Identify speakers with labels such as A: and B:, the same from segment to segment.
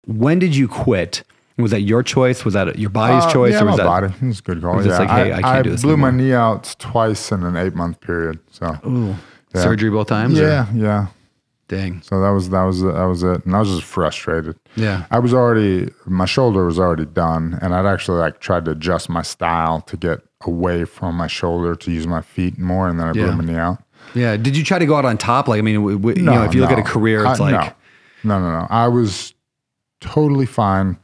A: when did you quit? Was that your choice? Was that your body's choice?
B: Yeah,
A: or was
B: my
A: that,
B: body. It was a good call.
A: was this like, hey, I can't do this
B: blew
A: anymore?
B: my knee out twice in an 8-month period. So
A: Surgery both times?
B: Yeah.
A: Dang.
B: So that was it. And I was just frustrated.
A: Yeah.
B: My shoulder was already done, and I'd actually like tried to adjust my style to get away from my shoulder to use my feet more, and then I blew my knee out.
A: Yeah. Did you try to go out on top? Like, I mean, you know, if you look at a career, it's like...
B: No. I was totally fine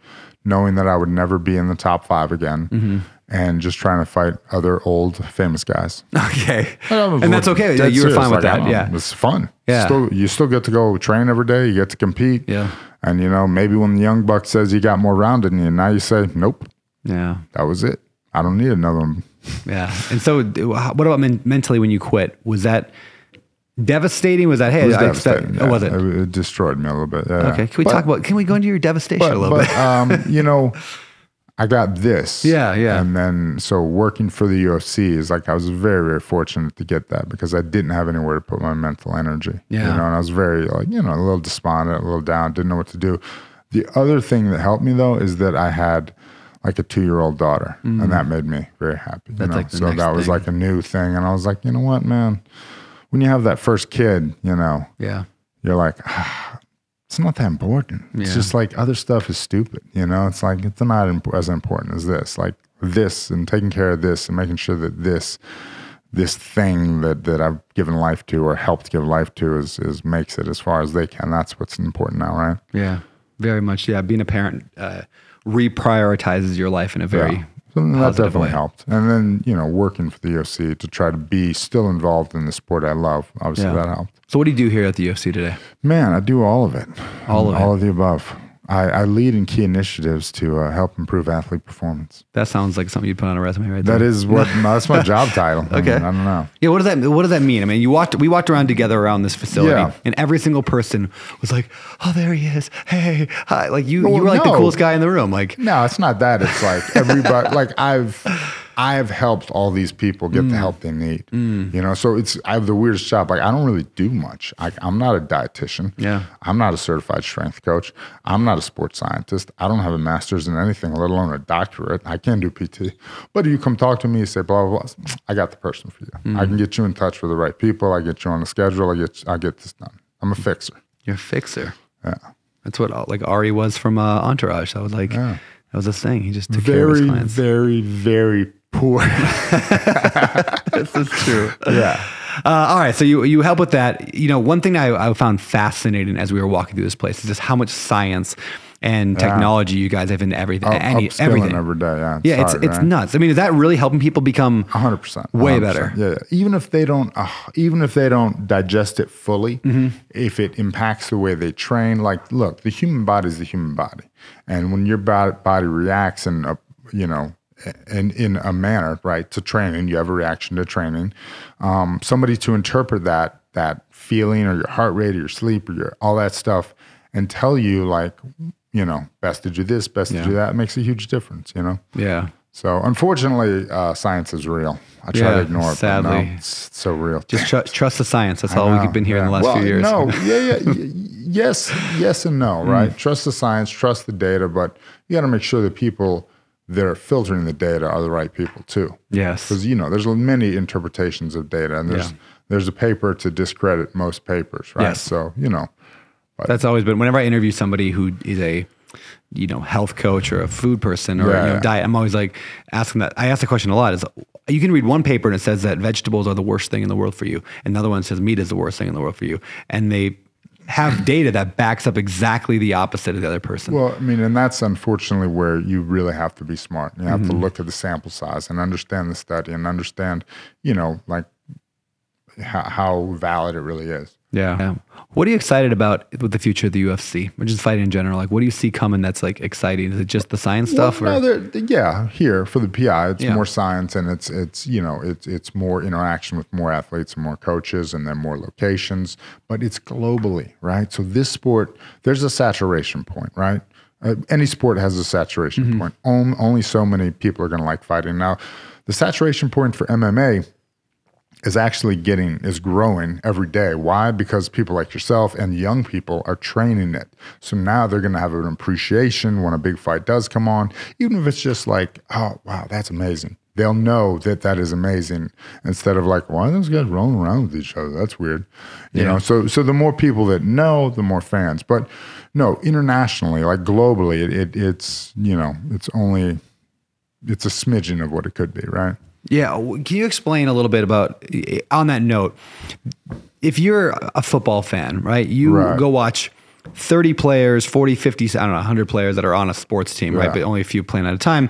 B: knowing that I would never be in the top 5 again, and just trying to fight other old famous guys.
A: Okay. And that's okay. You were fine with that. Yeah.
B: It's fun.
A: Yeah.
B: You still get to go train every day. You get to compete. Yeah. And, you know, maybe when the young buck says you got more rounded in you, now you say, nope. Yeah. That was it. I don't need another one.
A: Yeah. And so what about mentally when you quit? Was that devastating? Was that, hey,
B: I expect,
A: was it?
B: It destroyed me a little bit. Yeah,
A: okay. Can we go into your devastation a little bit?
B: You know, I got this.
A: Yeah.
B: And then, so working for the UFC is like, I was very, very fortunate to get that because I didn't have anywhere to put my mental energy.
A: Yeah.
B: You know, and I was very like, you know, a little despondent, a little down, didn't know what to do. The other thing that helped me though, is that I had like a 2-year-old daughter, and that made me very happy.
A: That's like the
B: so
A: next
B: that was
A: thing.
B: like a new thing. And I was like, you know what, man, when you have that first kid, you know, you're like, it's not that important. It's just like other stuff is stupid. You know, it's like, it's not as important as this, like this and taking care of this and making sure that this thing that I've given life to or helped give life to is makes it as far as they can. That's what's important now. Right.
A: Yeah, very much. Yeah. Being a parent, reprioritizes your life in a very
B: that definitely
A: way.
B: helped. And then, you know, working for the UFC to try to be still involved in the sport I love, obviously that helped.
A: So what do you do here at the UFC today?
B: Man, I do all of it.
A: All of
B: the above. I lead in key initiatives to help improve athlete performance.
A: That sounds like something you'd put on a resume right there.
B: That is that's my job title.
A: Okay.
B: I don't know.
A: Yeah. What does that mean? I mean, we walked around together around this facility and every single person was like, oh, there he is. Hey, hi. Like you were like the coolest guy in the room. Like,
B: no, it's not that. It's like everybody, like I've helped all these people get the help they need, you know? So I have the weirdest job. Like I don't really do much. I'm not a dietitian. Yeah. I'm not a certified strength coach. I'm not a sports scientist. I don't have a master's in anything, let alone a doctorate. I can't do PT, but you come talk to me, you say, blah, blah, blah. I got the person for you. I can get you in touch with the right people. I get you on the schedule. I get this done. I'm a fixer.
A: You're a fixer.
B: Yeah.
A: That's what like Ari was from Entourage. That was like, that was his thing. He just took care of his clients.
B: Very, very poor.
A: This is true.
B: Yeah.
A: All right. So you help with that. You know, one thing I found fascinating as we were walking through this place is just how much science and technology you guys have in everything.
B: Everything every day.
A: Yeah. It's nuts. I mean, is that really helping people become
B: 100%,
A: way better?
B: Yeah. Even if they don't digest it fully, if it impacts the way they train, like, look, the human body is the human body. And when your body reacts in a manner, right, to training, you have a reaction to training. Somebody to interpret that feeling or your heart rate or your sleep or all that stuff and tell you like, you know, best to do this, best to do that, it makes a huge difference, you know? Yeah. So unfortunately, science is real. I try to ignore it, sadly. But no, it's so real.
A: Just trust the science. That's all we've been hearing in the last few years.
B: No, yes and no, right? Trust the science, trust the data, but you got to make sure that people that are filtering the data are the right people too. Yes. Because, you know, there's many interpretations of data, and there's a paper to discredit most papers, right? Yes. So, you know.
A: That's always been, whenever I interview somebody who is a, you know, health coach or a food person or diet, I'm always like asking that. I ask the question a lot is, you can read one paper and it says that vegetables are the worst thing in the world for you. Another one says meat is the worst thing in the world for you. And they have data that backs up exactly the opposite of the other person.
B: Well, I mean, and that's unfortunately where you really have to be smart. You have to look at the sample size and understand the study and understand, you know, like how valid it really is.
A: Yeah. What are you excited about with the future of the UFC, or just fighting in general? Like, what do you see coming that's like exciting? Is it just the science stuff? Or?
B: No, here for the PI, it's more science, and it's you know, it's more interaction with more athletes and more coaches, and then more locations. But it's globally, right? So this sport, there's a saturation point, right? Any sport has a saturation point. Only so many people are going to like fighting. Now, the saturation point for MMA is growing every day. Why? Because people like yourself and young people are training it. So now they're going to have an appreciation when a big fight does come on, even if it's just like, oh, wow, that's amazing. They'll know that that is amazing instead of like, why are those guys rolling around with each other? That's weird. You know, so the more people that know, the more fans. But no, internationally, like globally, it's, you know, it's a smidgen of what it could be, right?
A: Yeah. Can you explain a little bit about, on that note, if you're a football fan, right, you go watch 30 players, 40, 50, I don't know, 100 players that are on a sports team, right? But only a few playing at a time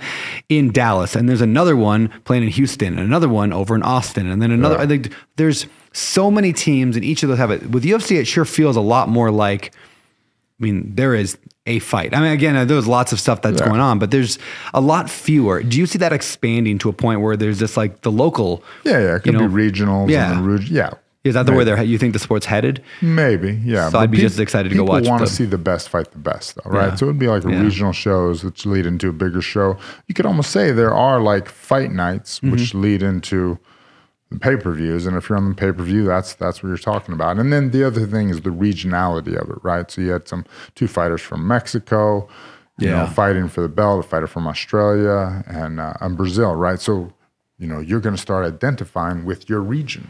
A: in Dallas. And there's another one playing in Houston and another one over in Austin. And then another, I think there's so many teams and each of those have it. With UFC, it sure feels a lot more like, I mean, there is a fight. I mean, again, there's lots of stuff that's going on, but there's a lot fewer. Do you see that expanding to a point where there's just like the local?
B: Yeah. It could be regionals.
A: Is that the way you think the sport's headed?
B: Maybe, yeah.
A: So I'd be just excited to go watch.
B: People want to see the best fight the best, though, right? So it would be like regional shows which lead into a bigger show. You could almost say there are like fight nights which lead into the pay-per-views, and if you're on the pay-per-view, that's what you're talking about. And then the other thing is the regionality of it, right? So you had two fighters from Mexico, you know, fighting for the belt, a fighter from Australia and Brazil, right? So, you know, you're going to start identifying with your region.